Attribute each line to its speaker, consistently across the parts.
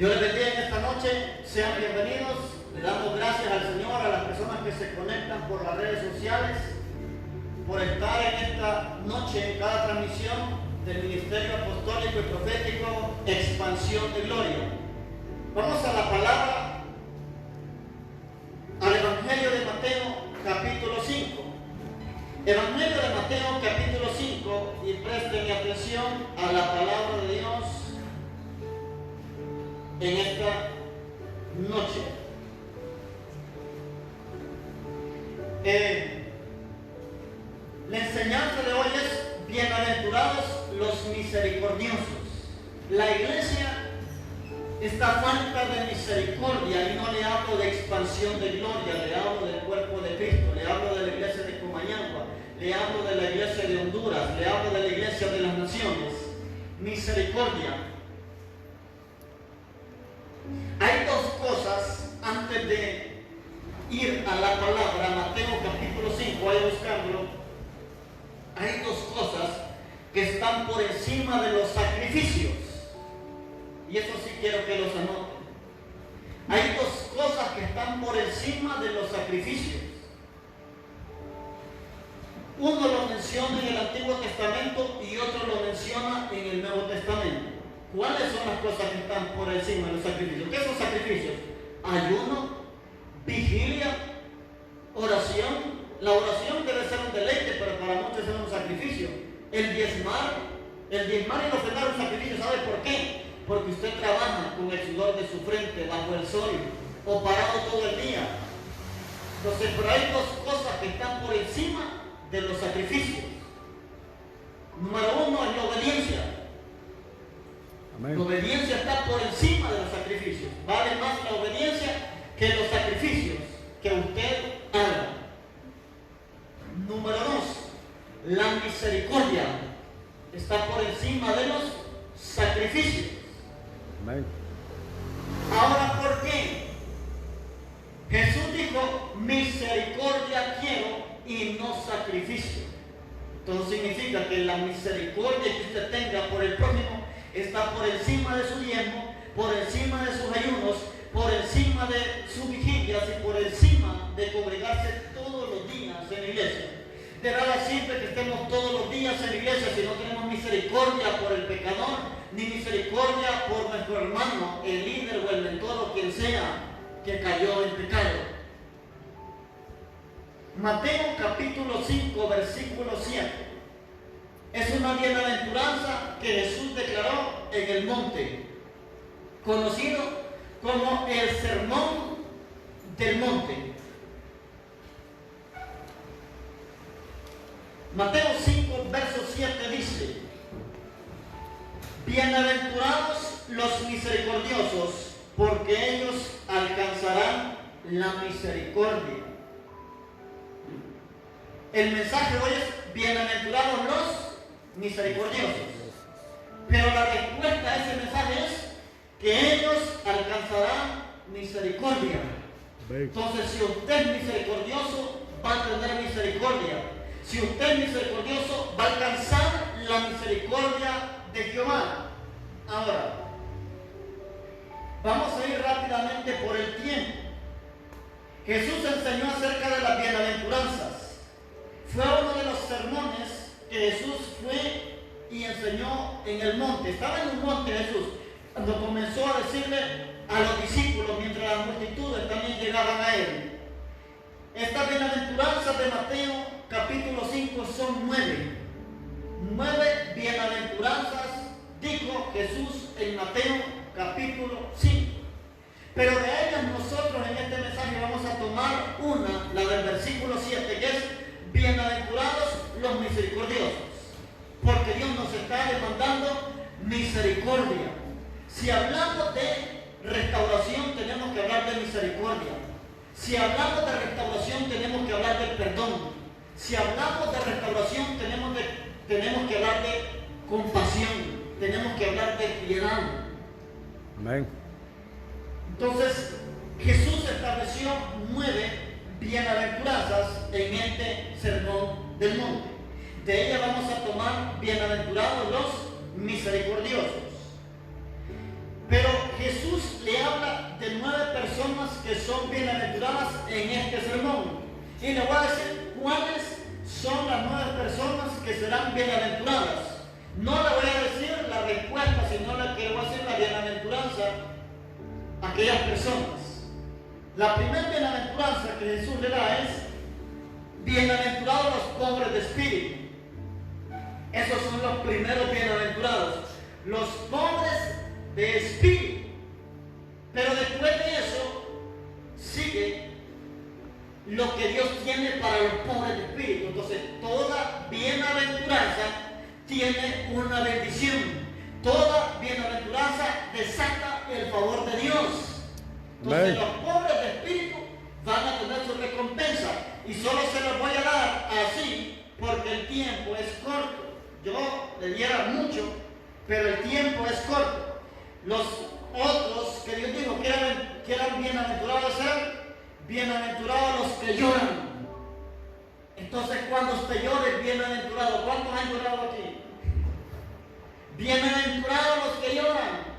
Speaker 1: Dios les bendiga en esta noche, sean bienvenidos. Le damos gracias al Señor, a las personas que se conectan por las redes sociales, por estar en esta noche, en cada transmisión del Ministerio Apostólico y Profético Expansión de Gloria. Vamos a la palabra, al Evangelio de Mateo, capítulo 5. Evangelio de Mateo, capítulo 5, y presten atención a la palabra de Dios en esta noche. La enseñanza de hoy es: bienaventurados los misericordiosos. La iglesia está falta de misericordia, y no le hablo de expansión de gloria, le hablo del cuerpo de Cristo, le hablo de la iglesia de Comayagua, le hablo de la iglesia de Honduras, le hablo de la iglesia de las naciones. Misericordia. Hay dos cosas antes de ir a la palabra. Mateo capítulo 5, vaya buscándolo. Hay dos cosas que están por encima de los sacrificios, y eso sí quiero que los anoten. Hay dos cosas que están por encima de los sacrificios. Uno lo menciona en el Antiguo Testamento y otro lo menciona en el Nuevo Testamento. ¿Cuáles son las cosas que están por encima de los sacrificios? ¿Qué son sacrificios? Ayuno, vigilia, oración. La oración debe ser un deleite, pero para muchos es un sacrificio. El diezmar y el ofrendar un sacrificio. ¿Sabe por qué? Porque usted trabaja con el sudor de su frente, bajo el sol, o parado todo el día. Entonces, pero hay dos cosas que están por encima de los sacrificios. Número uno es la obediencia. Amén. La obediencia está por encima de los sacrificios. Vale más la obediencia que los sacrificios que usted haga. Número dos, la misericordia está por encima de los sacrificios. Amén. Ahora, ¿por qué? Jesús dijo: misericordia quiero y no sacrificio. Entonces significa que la misericordia que usted tenga por el prójimo está por encima de su diezmo, por encima de sus ayunos, por encima de sus vigilias y por encima de congregarse todos los días en la iglesia. De nada sirve que estemos todos los días en la iglesia si no tenemos misericordia por el pecador, ni misericordia por nuestro hermano, el líder o el mentor o quien sea que cayó en pecado. Mateo capítulo 5, versículo 7. Es una bienaventuranza que Jesús declaró en el monte, conocido como el sermón del monte. Mateo 5, verso 7 dice: bienaventurados los misericordiosos, porque ellos alcanzarán la misericordia. El mensaje hoy es: bienaventurados los misericordiosos. Pero la respuesta a ese mensaje es que ellos alcanzarán misericordia. Entonces, si usted es misericordioso, va a tener misericordia. Si usted es misericordioso, va a alcanzar la misericordia de Jehová. Ahora, vamos a ir rápidamente por el tiempo. Jesús enseñó acerca de las bienaventuranzas. Fue uno de los sermones que Jesús fue y enseñó en el monte. Estaba en un monte Jesús cuando comenzó a decirle a los discípulos, mientras las multitudes también llegaban a él. Estas bienaventuranzas de Mateo capítulo 5 son 9. 9 bienaventuranzas dijo Jesús en Mateo capítulo 5. Pero de ellas nosotros en este mensaje vamos a tomar una, la del versículo 7, que es: bienaventurados los misericordiosos, porque Dios nos está demandando misericordia. Si hablamos de restauración, tenemos que hablar de misericordia. Si hablamos de restauración, tenemos que hablar del perdón. Si hablamos de restauración, tenemos que hablar de compasión, tenemos que hablar de piedad. Amén. Entonces, Jesús estableció 9 bienaventuranzas en este sermón del monte. De ella vamos a tomar: bienaventurados los misericordiosos. Pero Jesús que son bienaventuradas en este sermón. Y le voy a decir cuáles son las 9 personas que serán bienaventuradas. No le voy a decir la respuesta, sino la que le voy a decir la bienaventuranza a aquellas personas. La primera bienaventuranza que Jesús le da es: bienaventurados los pobres de espíritu. Esos son los primeros bienaventurados, los pobres de espíritu. Pero después de eso sigue lo que Dios tiene para los pobres de espíritu. Entonces, toda bienaventuranza tiene una bendición. Toda bienaventuranza desata el favor de Dios. Entonces, los pobres de espíritu van a tener su recompensa. Y solo se los voy a dar así porque el tiempo es corto. Yo le diera mucho, pero el tiempo es corto. Los otros que Dios dijo que eran bienaventurados, bienaventurados los que lloran. Entonces, cuando usted llore, bienaventurado. ¿Cuántos han llorado aquí? Bienaventurados los que lloran.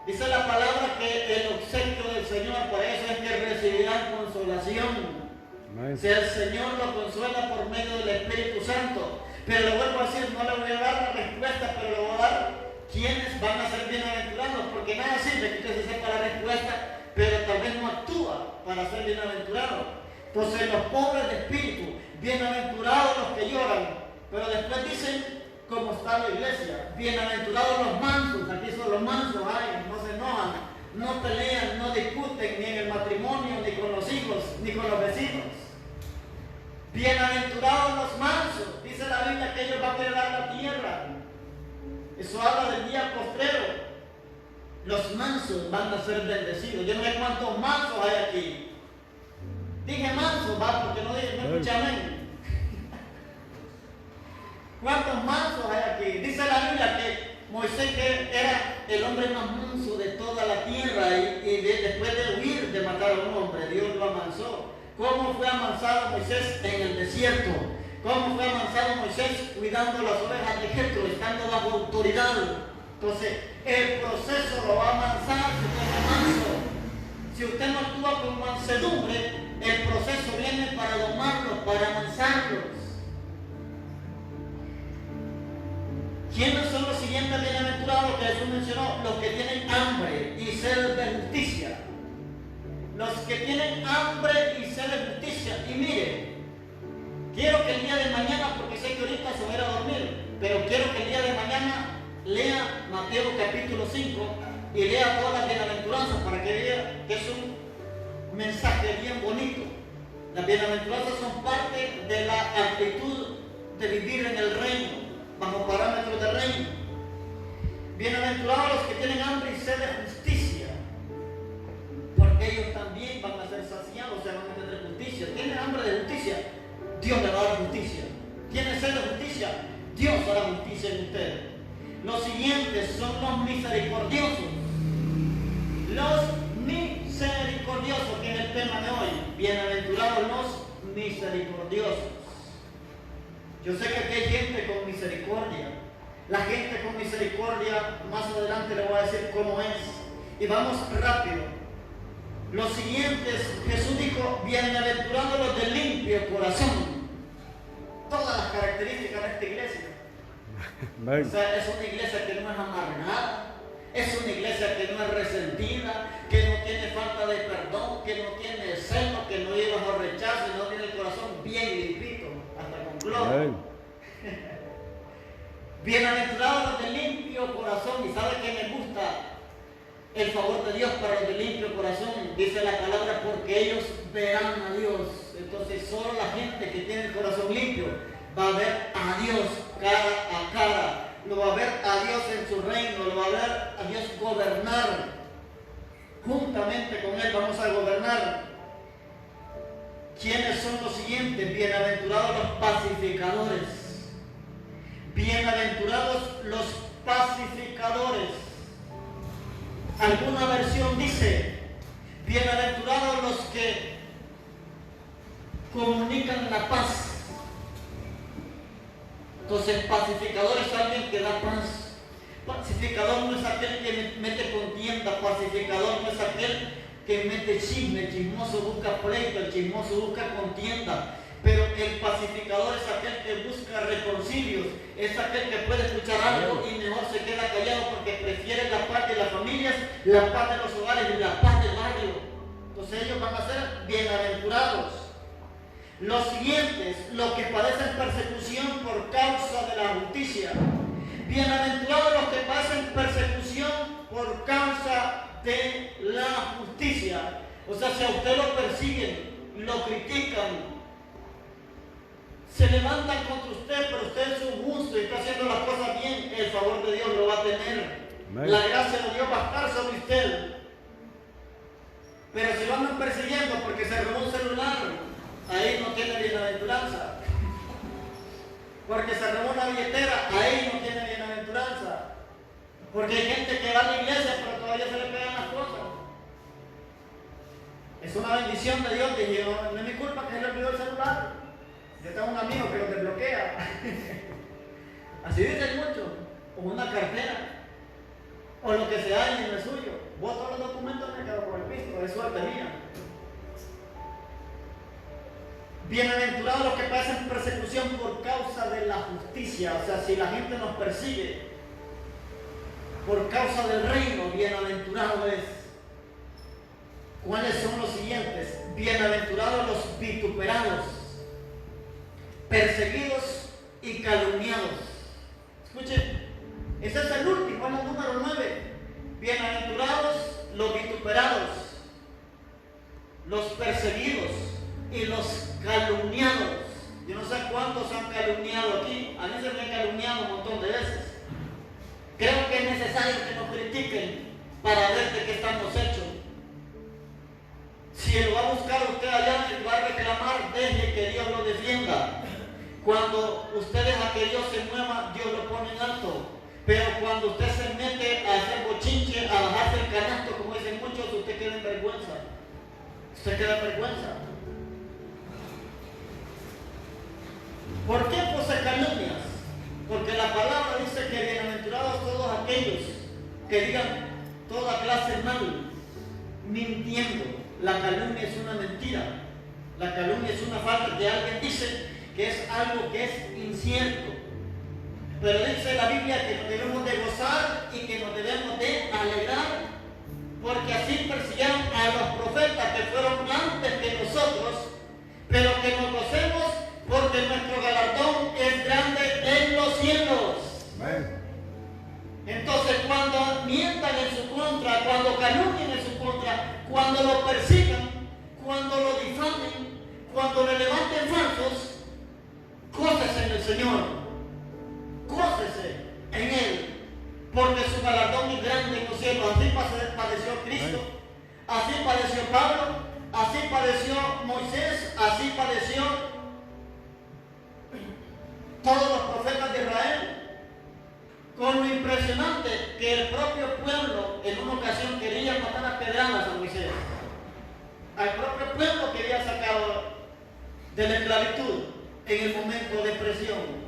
Speaker 1: Dice la palabra que el obsequio del Señor para eso es que recibirán consolación. Si el Señor lo consuela por medio del Espíritu Santo. Pero le vuelvo a decir, no le voy a dar la respuesta, pero le voy a dar quiénes van a ser bienaventurados, porque nada sirve que usted se sepa la respuesta, pero tal vez no actúa para ser bienaventurado. Entonces, los pobres de espíritu, bienaventurados los que lloran, pero después dicen, como está la iglesia, bienaventurados los mansos. Aquí son los mansos, no se enojan, no pelean, no discuten ni en el matrimonio, ni con los hijos, ni con los vecinos. Bienaventurados los mansos, dice la Biblia que ellos van a heredar la tierra. Eso habla del día postrero. Los mansos van a ser bendecidos. Yo no sé cuántos mansos hay aquí. Dije mansos, va, porque no escuché amén. ¿Cuántos mansos hay aquí? Dice la Biblia que Moisés, que era el hombre más manso de toda la tierra, y después de huir de matar a un hombre, Dios lo amansó. ¿Cómo fue amansado Moisés en el desierto? ¿Cómo fue amansado Moisés cuidando las ovejas de Jetro, estando bajo autoridad? Entonces, el proceso lo va a amansar si usted es manso. Si usted no actúa con mansedumbre, el proceso viene para domarlos, para amansarlos. ¿Quiénes son los siguientes bienaventurados que Jesús mencionó? Los que tienen hambre y sed de justicia. Los que tienen hambre y sed de justicia. Y mire, quiero que el día de mañana, porque sé que ahorita se va a ir a dormir, pero quiero que el día de mañana lea Mateo capítulo 5 y lea todas las bienaventuranzas para que vea que es un mensaje bien bonito. Las bienaventuranzas son parte de la actitud de vivir en el reino, bajo parámetros del reino. Bienaventurados los que tienen hambre y sed de justicia, porque ellos también van a ser saciados, o sea, van a tener justicia. ¿Tienen hambre de justicia? Dios le va a dar justicia. ¿Tienen sed de justicia? Dios hará justicia en ustedes. Los siguientes son los misericordiosos. Los misericordiosos, que es el tema de hoy. Bienaventurados los misericordiosos. Yo sé que aquí hay gente con misericordia. La gente con misericordia, más adelante le voy a decir cómo es. Y vamos rápido. Los siguientes, Jesús dijo, bienaventurados los de limpio corazón. Todas las características de esta iglesia. O sea, es una iglesia que no es amargada, es una iglesia que no es resentida, que no tiene falta de perdón, que no tiene celo, que no lleva bajo rechazo, y no tiene el corazón bien limpito, hasta con cloro. Bienaventurados los de limpio corazón. Y sabe que me gusta el favor de Dios para los de limpio corazón. Dice la palabra, porque ellos verán a Dios. Entonces, solo la gente que tiene el corazón limpio va a ver a Dios cara a cara. Lo va a ver a Dios en su reino. Lo va a ver a Dios gobernar. Juntamente con Él vamos a gobernar. ¿Quiénes son los siguientes? Bienaventurados los pacificadores. Bienaventurados los pacificadores. Alguna versión dice, bienaventurados los que comunican la paz. Entonces, pacificador es alguien que da paz. Pacificador no es aquel que mete contienda. Pacificador no es aquel que mete chisme, el chismoso busca pleito, el chismoso busca contienda. Pero el pacificador es aquel que busca reconcilios, es aquel que puede escuchar algo y mejor se queda callado porque prefiere la paz de las familias, la paz de los hogares y la paz del barrio. Entonces ellos van a ser bienaventurados. Los siguientes, los que padecen persecución por causa de la justicia. Bienaventurados los que padecen persecución por causa de la justicia. O sea, si a usted lo persiguen, lo critican, se levantan contra usted, pero usted es un justo y está haciendo las cosas bien, el favor de Dios lo va a tener. Amén. La gracia de Dios va a estar sobre usted. Pero si lo andan persiguiendo porque se robó un celular, ahí no tiene bienaventuranza. Porque se robó una billetera, ahí no tiene bienaventuranza. Porque hay gente que va a la iglesia, pero todavía se le pegan las cosas. Es una bendición de Dios. Dije, no es mi culpa que se le olvidó el celular. Yo tengo un amigo que lo desbloquea. Así dicen muchos. O una cartera. O lo que sea en el suyo. Vos todos los documentos me quedo por el piso. Es suerte mía. Bienaventurados los que padecen persecución por causa de la justicia. O sea, si la gente nos persigue por causa del reino, bienaventurado es. ¿Cuáles son los siguientes? Bienaventurados los vituperados, perseguidos y calumniados. Escuchen, ese es el último, es el número 9. Bienaventurados los vituperados, los perseguidos y los calumniados. Yo no sé cuántos han calumniado aquí. A mí se me han calumniado un montón de veces. Creo que es necesario que nos critiquen para ver de qué estamos hechos. Si él va a buscar a usted allá y va a reclamar, deje que Dios lo defienda. Cuando usted deja que Dios se mueva, Dios lo pone en alto. Pero cuando usted se mete a hacer bochinche, a bajarse el canasto, como dicen muchos, usted queda en vergüenza. Usted queda en vergüenza. ¿Por qué? Pues se calumnias. Porque la palabra dice que bienaventurados todos aquellos que digan toda clase de mal, mintiendo. La calumnia es una mentira. La calumnia es una falta que alguien dice que es algo que es incierto. Pero dice la Biblia que nos debemos de gozar y que nos debemos de alegrar, porque así persiguieron a los profetas que fueron antes que nosotros, pero que nos gocemos porque nuestro galardón es grande en los cielos. Amén. Entonces, cuando mientan en su contra, cuando calumnien en su contra, cuando lo persigan, cuando lo difamen, cuando le levanten falsos, gócese en el Señor, gócese en Él, porque su galardón es grande en los cielos. Así padeció Cristo, así padeció Pablo, así padeció Moisés, así padeció todos los profetas de Israel. Con lo impresionante que el propio pueblo en una ocasión quería matar a pedradas a Moisés. Al propio pueblo que había sacado de la esclavitud en el momento de presión.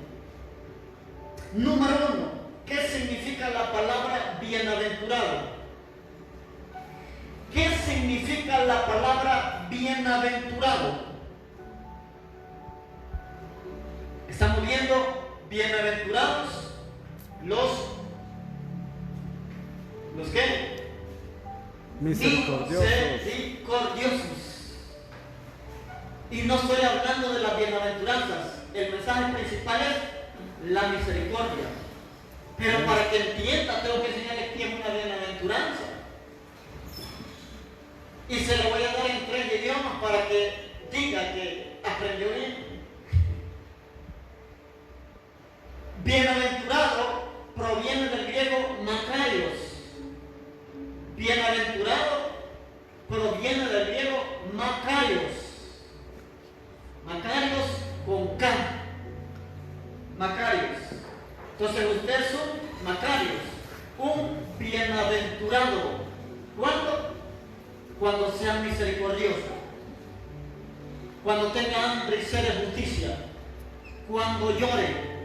Speaker 1: Número 1. ¿Qué significa la palabra bienaventurado? ¿Qué significa la palabra bienaventurado? Estamos viendo bienaventurados los ¿qué? Misericordiosos. Y no estoy hablando de las bienaventuranzas. El mensaje principal es la misericordia. Pero para que entienda, tengo que enseñarle qué es una bienaventuranza. Y se lo voy a dar en 3 idiomas para que diga que aprendió bien. Bienaventurado proviene del griego makarios. Bienaventurado proviene del griego makarios. Makarios con K. Makarios. Entonces ustedes son makarios. Un bienaventurado. ¿Cuándo? Cuando sean misericordiosos. Cuando tengan hambre y sed de justicia. Cuando lloren.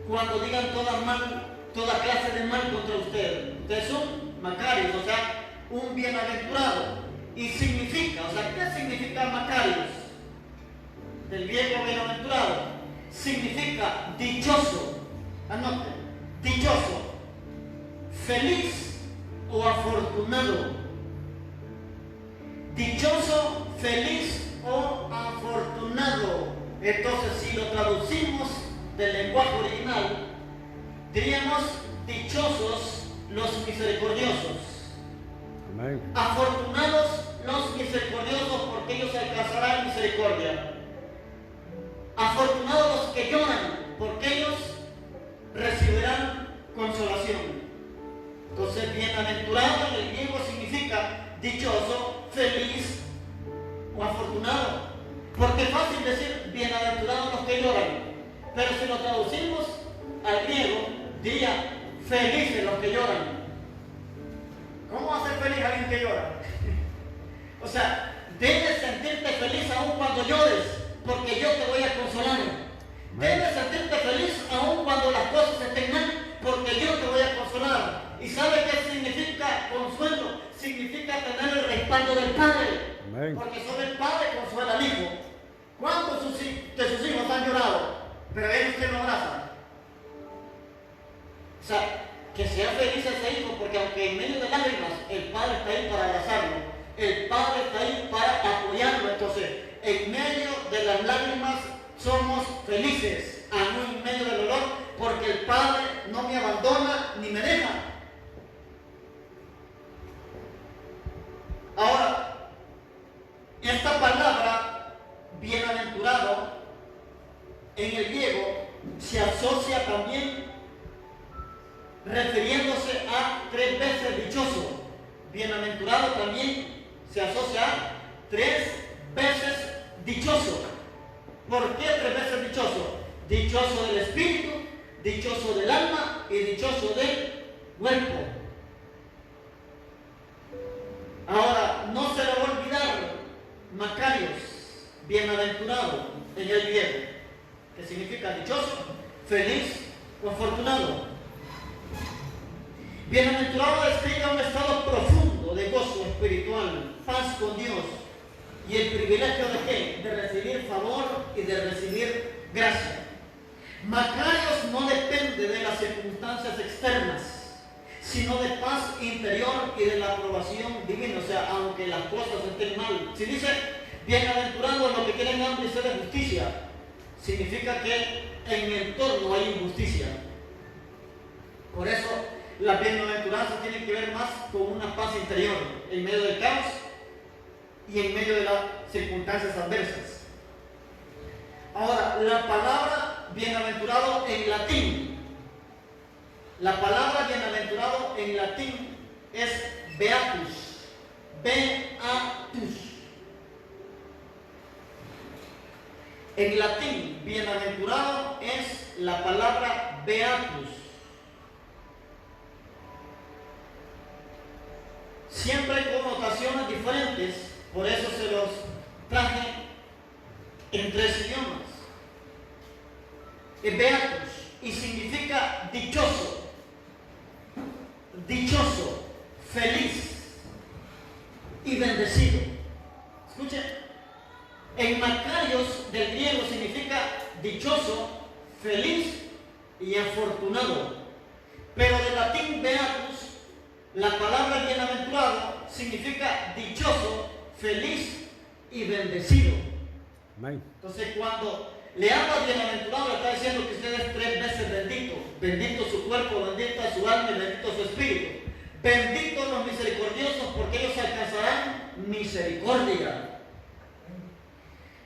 Speaker 1: Cuando digan toda clase de mal contra ustedes. Ustedes son macarios, o sea, un bienaventurado. Y significa, o sea, ¿qué significa Macarios? Del griego bienaventurado. Significa dichoso. Anoten, dichoso, feliz o afortunado. Dichoso, feliz o afortunado. Entonces, si lo traducimos del lenguaje original, diríamos dichosos los misericordiosos.
Speaker 2: Amén.
Speaker 1: Afortunados los misericordiosos, porque ellos alcanzarán misericordia. Afortunados los que lloran, porque ellos recibirán consolación. Entonces, bienaventurado en el griego significa dichoso, feliz o afortunado. Porque es fácil decir bienaventurados los que lloran, pero si lo traducimos al griego, diría felices los que lloran. ¿Cómo va a ser feliz alguien que llora? O sea, debes sentirte feliz aún cuando llores, porque yo te voy a consolar. Debes sentirte feliz aún cuando las cosas estén mal, porque yo te voy a consolar. ¿Y sabe qué significa consuelo? Significa tener el respaldo del Padre.
Speaker 2: Amén.
Speaker 1: Porque solo el Padre consuela al Hijo. ¿Cuántos de sus hijos han llorado? Pero él usted lo abraza. O sea, que sea feliz ese hijo, porque aunque en medio de lágrimas, el Padre está ahí para abrazarlo. El Padre está ahí para apoyarlo. Entonces, en medio de las lágrimas somos felices, aún en medio del dolor, porque el Padre no me abandona ni me deja. Ahora, esta palabra bienaventurado en el griego se asocia también refiriéndose a 3 veces dichoso. Bienaventurado también se asocia a 3 veces dichoso. ¿Por qué 3 veces dichoso? Dichoso del espíritu, dichoso del alma y dichoso del cuerpo. Ahora, no se le va a olvidar Macarios, bienaventurado en el griego, que significa dichoso, feliz o afortunado. Bienaventurado describe un estado profundo de gozo espiritual, paz con Dios y el privilegio de ¿qué? De recibir favor y de recibir gracia. Macarios no depende de las circunstancias externas, sino de paz interior y de la aprobación divina. O sea, aunque las cosas estén mal. Si dice bienaventurados los que tienen hambre y sed de justicia, significa que en el entorno hay injusticia. Por eso la bienaventuranza tiene que ver más con una paz interior en medio del caos y en medio de las circunstancias adversas. Ahora, la palabra bienaventurado en latín, la palabra bienaventurado en latín es beatus, beatus. En latín, bienaventurado es la palabra beatus. Siempre hay connotaciones diferentes, por eso se los traje en 3 idiomas. Beatus, y significa dichoso, dichoso, feliz y bendecido. Escuchen, en Macarios del griego significa dichoso, feliz y afortunado, pero del latín beatus, la palabra bienaventurado significa dichoso, feliz y bendecido.
Speaker 2: Amén.
Speaker 1: Entonces, cuando le habla bienaventurado, le está diciendo que usted es 3 veces bendito. Bendito su cuerpo, bendita su alma y bendito su espíritu. Benditos los misericordiosos, porque ellos alcanzarán misericordia.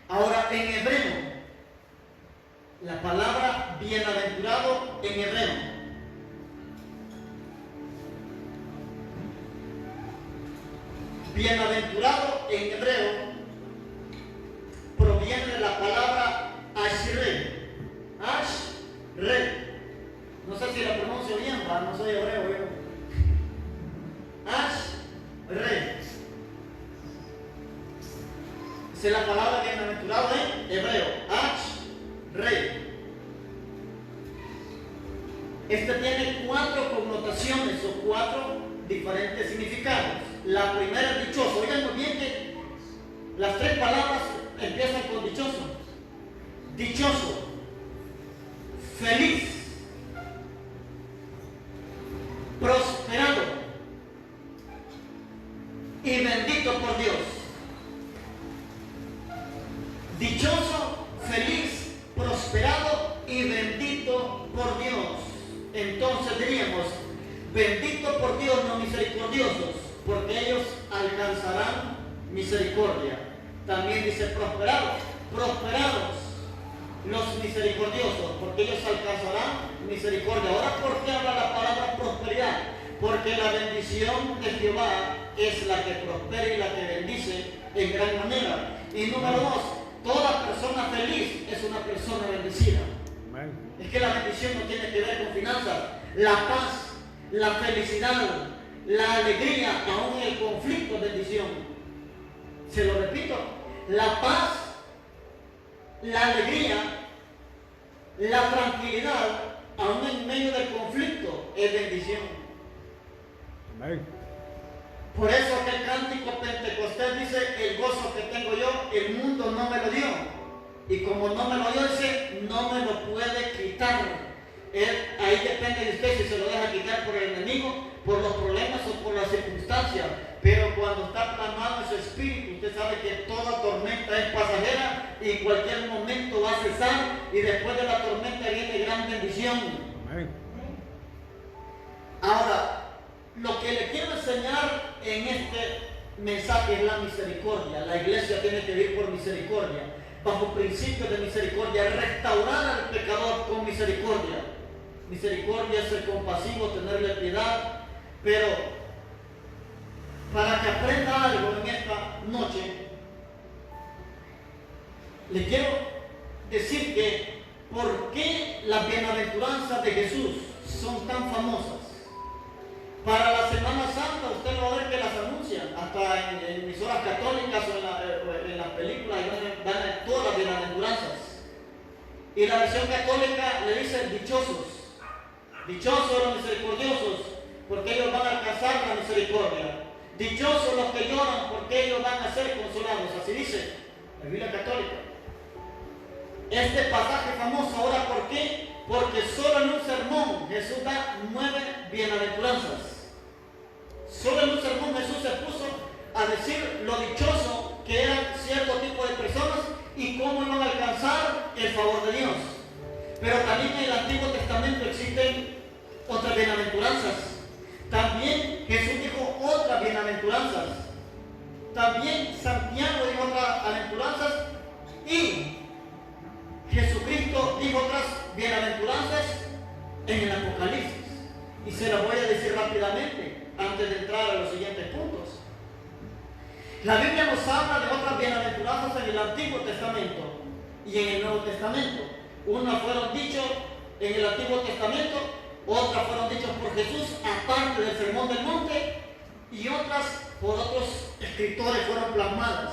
Speaker 1: Ahora, en hebreo, la palabra bienaventurado en hebreo bienaventurado en hebreo proviene de la palabra ashre. Ashre. No sé si la pronuncio bien, no soy hebreo yo. Ashre. Esa es la palabra bienaventurado en hebreo. Ashre. Este tiene 4 cuatro connotaciones o cuatro diferentes significados. La primera es dichoso. Oigan muy bien que las tres palabras empiezan con dichoso. Dichoso, feliz, prosperado y bendito por Dios. Dichoso, feliz, prosperado y bendito por Dios. Entonces diríamos, bendito por Dios los misericordiosos, porque ellos alcanzarán misericordia. También dice prosperados, prosperados los misericordiosos, porque ellos alcanzarán misericordia. Ahora, ¿por qué habla la palabra prosperidad? Porque la bendición de Jehová es la que prospera y la que bendice en gran manera. Y número dos, toda persona feliz es una persona bendecida. Es que la bendición no tiene que ver con finanzas. La paz, la felicidad, la alegría, aún en el conflicto es bendición. Se lo repito, la paz, la alegría, la tranquilidad, aún en medio del conflicto, es bendición.
Speaker 2: Amén.
Speaker 1: Por eso aquel cántico pentecostés dice, el gozo que tengo yo, el mundo no me lo dio. Y como no me lo dio, dice, no me lo puede quitar. Ahí depende de usted si se lo deja quitar por el enemigo, por los problemas o por las circunstancias. Pero cuando está plasmado en su espíritu, usted sabe que toda tormenta es pasajera y en cualquier momento va a cesar, y después de la tormenta viene gran bendición.
Speaker 2: Amén.
Speaker 1: Ahora, lo que le quiero enseñar en este mensaje es la misericordia. La iglesia tiene que vivir por misericordia, bajo principios de misericordia, restaurar al pecador con misericordia. Misericordia es ser compasivo, tenerle piedad, pero para que aprenda algo en esta noche, le quiero decir que por qué las bienaventuranzas de Jesús son tan famosas. Para la Semana Santa usted va a ver que las anuncian, hasta en emisoras católicas o en las películas, dan todas las bienaventuranzas. Y la versión católica le dice dichosos. Dichosos los misericordiosos, porque ellos van a alcanzar la misericordia. Dichosos los que lloran, porque ellos van a ser consolados. Así dice la Biblia católica. Este pasaje famoso, ahora, ¿por qué? Porque solo en un sermón Jesús da 9 bienaventuranzas. Solo en un sermón Jesús se puso a decir lo dichoso que eran cierto tipo de personas y cómo iban a alcanzar el favor de Dios. Pero también en el Antiguo Testamento existen otras bienaventuranzas. También Jesús dijo otras bienaventuranzas. También Santiago dijo otras bienaventuranzas. Y Jesucristo dijo otras bienaventuranzas en el Apocalipsis. Y se las voy a decir rápidamente antes de entrar a los siguientes puntos. La Biblia nos habla de otras bienaventuranzas en el Antiguo Testamento y en el Nuevo Testamento. Unas fueron dichas en el Antiguo Testamento, otras fueron dichas por Jesús aparte del Sermón del Monte, y otras por otros escritores fueron plasmadas.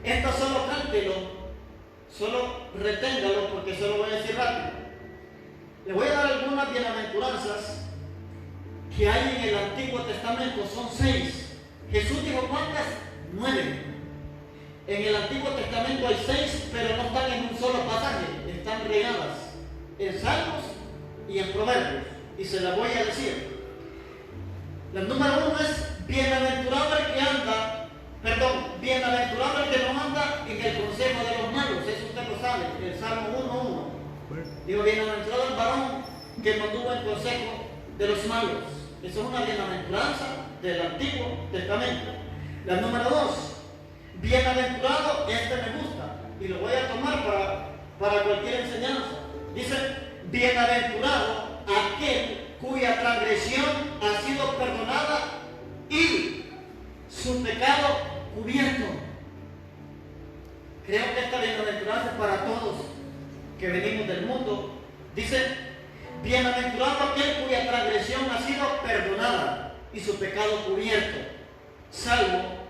Speaker 1: Estas solo cántelo, solo reténgalo, porque se lo voy a decir rápido. Le voy a dar algunas bienaventuranzas que hay en el Antiguo Testamento. Son 6. Jesús dijo ¿cuántas? 9. En el Antiguo Testamento hay 6, pero no están en un solo pasaje, están regadas en Salmos y en Proverbios, y se las voy a decir. La número 1 es bienaventurado el que anda, bienaventurado el que no anda en el consejo de los malos. Eso usted lo sabe, el Salmo 1:1. Digo, bienaventurado el varón que no tuvo el consejo de los malos. Eso es una bienaventuranza del Antiguo Testamento. La número 2, bienaventurado, este me gusta y lo voy a tomar para cualquier enseñanza. Dice, bienaventurado aquel cuya transgresión ha sido perdonada y su pecado cubierto. Creo que esta bienaventuranza es para todos que venimos del mundo. Dice, bienaventurado aquel cuya transgresión ha sido perdonada y su pecado cubierto. Salmo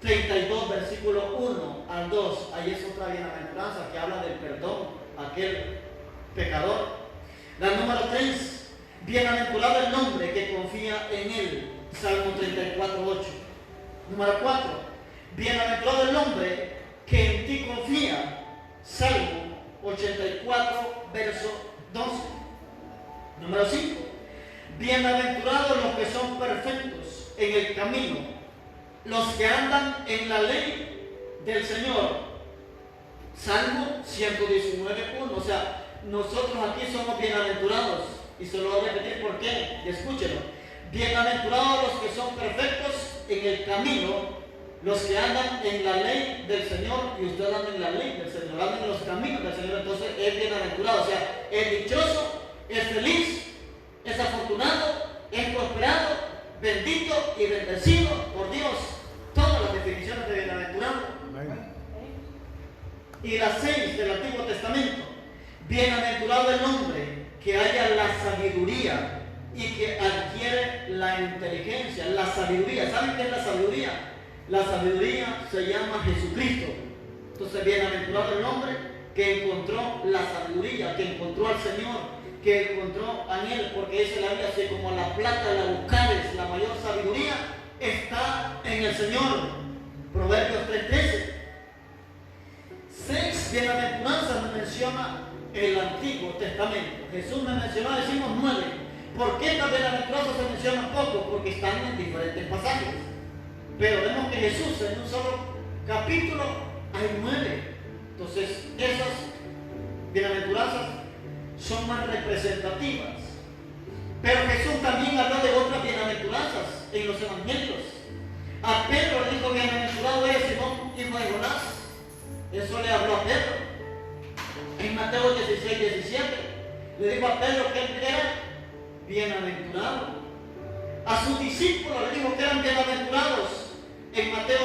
Speaker 1: 32, versículo 1 al 2. Ahí es otra bienaventuranza que habla del perdón a aquel pecador. La número 3, Bienaventurado el hombre que confía en él. Salmo 34:8. Número 4. Bienaventurado el hombre que en ti confía. Salmo 84, verso 12. Número 5. Bienaventurados los que son perfectos en el camino, los que andan en la ley del Señor. Salmo 119:1. O sea, nosotros aquí somos bienaventurados. Y se lo voy a repetir por qué. Y escúchelo. Bienaventurados los que son perfectos en el camino, los que andan en la ley del Señor. Y usted anda en la ley del Señor, anda en los caminos del Señor. Entonces es bienaventurado. O sea, es dichoso, es feliz, es afortunado, es prosperado, bendito y bendecido por Dios. Todas las definiciones de bienaventurado.
Speaker 2: Amén.
Speaker 1: Y las 6 del Antiguo Testamento. Bienaventurado el hombre que haya la sabiduría y que adquiere la inteligencia. La sabiduría, ¿saben qué es la sabiduría? La sabiduría se llama Jesucristo. Entonces, bienaventurado el hombre que encontró la sabiduría, que encontró al Señor, que encontró a Él, porque dice la Biblia, así como la plata la buscares, la mayor sabiduría está en el Señor. Proverbios 3:13. 6 bienaventuranzas me menciona el Antiguo Testamento. Jesús me mencionó, decimos 9. ¿Por qué estas bienaventuranzas se mencionan poco? Porque están en diferentes pasajes. Pero vemos que Jesús en un solo capítulo hay 9. Entonces esas bienaventuranzas son más representativas. Pero Jesús también habló de otras bienaventuranzas en los evangelios. A Pedro le dijo: bienaventurado eres Simón, hijo de Jonás. Eso le habló a Pedro. En Mateo 16:17 le dijo a Pedro que él era bienaventurado. A sus discípulos le dijo que eran bienaventurados. En Mateo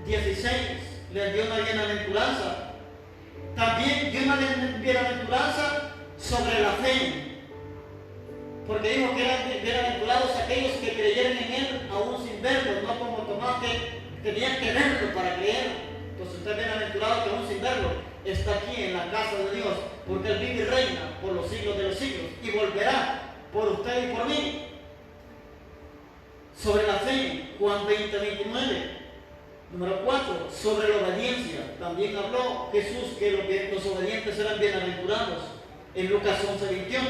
Speaker 1: 13:16 les dio una bienaventuranza. También dio una bienaventuranza sobre la fe, porque dijo que eran bienaventurados aquellos que creyeron en Él aún sin verlo, no como Tomás que tenían que verlo para creer. Entonces usted es bienaventurado que aún sin verlo está aquí en la casa de Dios, porque Él vive y reina por los siglos de los siglos y volverá por usted y por mí. Sobre la fe, Juan 20:29. Número 4, sobre la obediencia. También habló Jesús que los obedientes eran bienaventurados. En Lucas 11:28.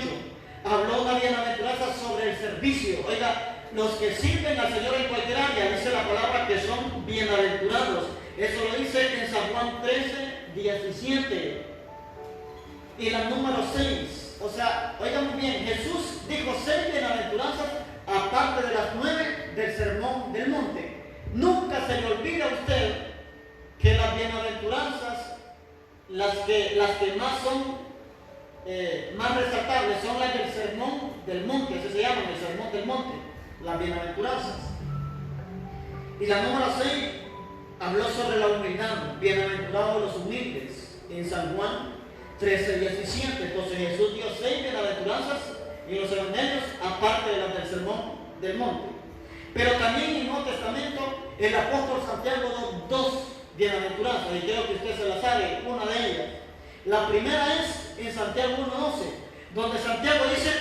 Speaker 1: Habló una bienaventuranza sobre el servicio. Oiga, los que sirven al Señor en cualquier área, dice la palabra que son bienaventurados. Eso lo dice en San Juan 13:17. Y la número 6. O sea, oigan muy bien, Jesús dijo 6 bienaventuranzas aparte de las 9 del Sermón del Monte. Nunca se le olvida a usted que las bienaventuranzas, las que más son más resaltables, son las del Sermón del Monte. Así se llaman, el Sermón del Monte, las bienaventuranzas. Y la número 6 habló sobre la humildad. Bienaventurados los humildes, en San Juan 13:17. Entonces Jesús dio 6 bienaventuranzas en los evangelios, aparte de las del Sermón del Monte. Pero también en el Nuevo Testamento el apóstol Santiago dio 2 bienaventuranzas, y creo que usted se la sabe, una de ellas. La primera es en Santiago 1:12, donde Santiago dice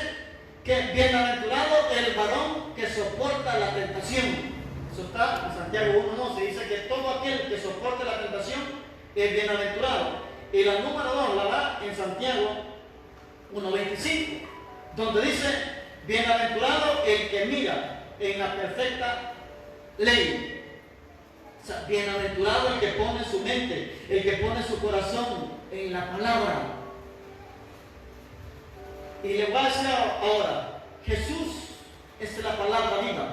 Speaker 1: que bienaventurado el varón que soporta la tentación. Eso está en Santiago 1:12, dice que todo aquel que soporte la tentación es bienaventurado. Y la número 2 la da en Santiago 1:25, donde dice: bienaventurado el que mira en la perfecta ley. O sea, bienaventurado el que pone su mente, el que pone su corazón en la palabra. Y le voy a decir ahora, Jesús es la palabra viva.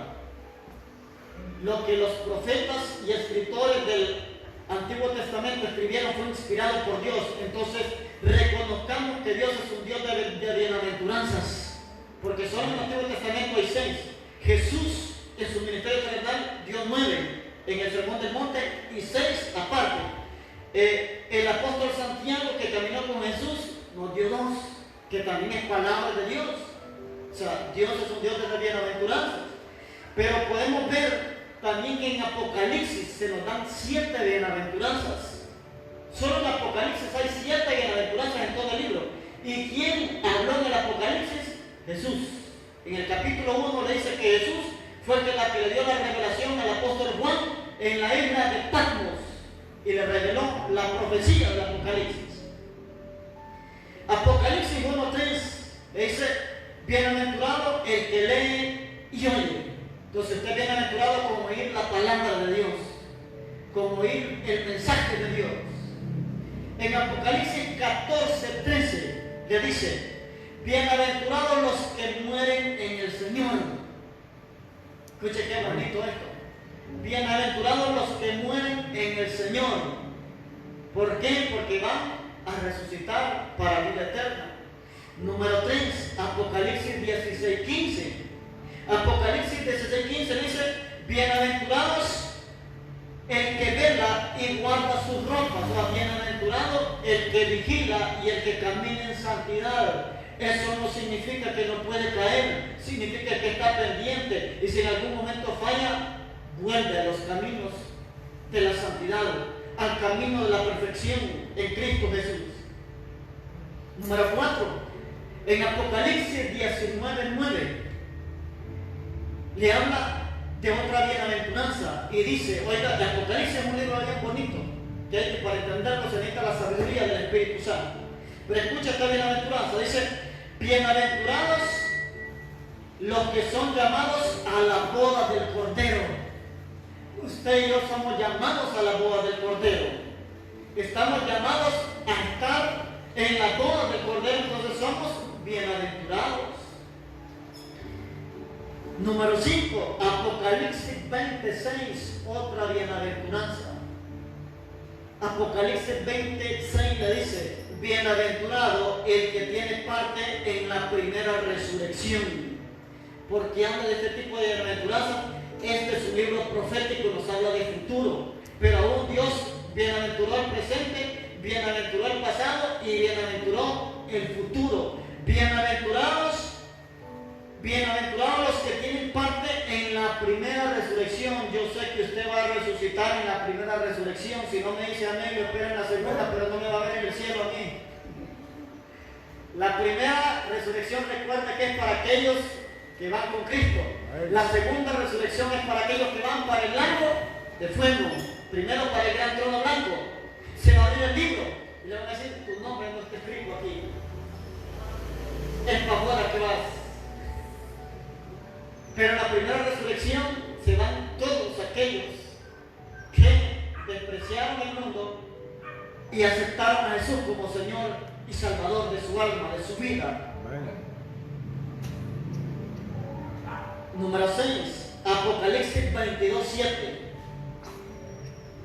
Speaker 1: Lo que los profetas y escritores del Antiguo Testamento escribieron fue inspirado por Dios. Entonces reconozcamos que Dios es un Dios de bienaventuranzas, porque solo en el Antiguo Testamento hay 6. Jesús en su ministerio terrenal dio 9 en el Sermón del Monte y 6 aparte. El apóstol Santiago, que caminó con Jesús, nos dio 2, que también es palabra de Dios. O sea, Dios es un Dios de bienaventuranzas. Pero podemos ver también que en Apocalipsis se nos dan 7 bienaventuranzas. Solo en Apocalipsis hay 7 bienaventuranzas en todo el libro. ¿Y quién habló en el Apocalipsis? Jesús. En el capítulo 1 le dice que Jesús fue el que le dio la revelación al apóstol Juan en la isla de Patmos y le reveló la profecía del Apocalipsis. Apocalipsis 1:3 le dice: bienaventurado el que lee y oye. Entonces usted es bienaventurado con oír la palabra de Dios, con oír el mensaje de Dios. En Apocalipsis 14:13 le dice: bienaventurados los que mueren en el Señor. Escuche qué bonito esto. Bienaventurados los que mueren en el Señor. ¿Por qué? Porque van a resucitar para vida eterna. Número 3, Apocalipsis 16:15. Apocalipsis 16:15 dice: bienaventurados el que vela y guarda sus ropas. O sea, bienaventurado el que vigila y el que camina en santidad. Eso no significa que no puede caer, significa que está pendiente y si en algún momento falla, vuelve a los caminos de la santidad, al camino de la perfección en Cristo Jesús. Número 4, en Apocalipsis 19:9 le habla de otra bienaventuranza y dice, oiga, el Apocalipsis es un libro bien bonito, que para entenderlo se necesita la sabiduría del Espíritu Santo. Pero escucha esta bienaventuranza, dice: bienaventurados los que son llamados a la boda del Cordero. Usted y yo somos llamados a la boda del Cordero. Estamos llamados a estar en la boda del Cordero, entonces somos bienaventurados. Número 5, Apocalipsis 26, otra bienaventuranza. Apocalipsis 26 le dice: bienaventurado el que tiene parte en la primera resurrección. Porque habla de este tipo de bienaventuranza. Este es un libro profético y nos habla de futuro. Pero aún Dios bienaventuró el presente, bienaventuró el pasado y bienaventuró el futuro. Bienaventurados los que tienen parte en la primera resurrección. Yo sé que usted va a resucitar en la primera resurrección. Si no me dice amén, yo espero en la segunda, pero no me va a ver en el cielo a mí. La primera resurrección, recuerda que es para aquellos que van con Cristo. La segunda resurrección es para aquellos que van para el lago de fuego. Primero para el gran trono blanco. Se va a abrir el libro y le van a decir: tu nombre no está escrito aquí. Es para afuera que vas. Pero en la primera resurrección se van todos aquellos que despreciaron el mundo y aceptaron a Jesús como Señor y Salvador de su alma, de su vida. Número 6, Apocalipsis 22:7.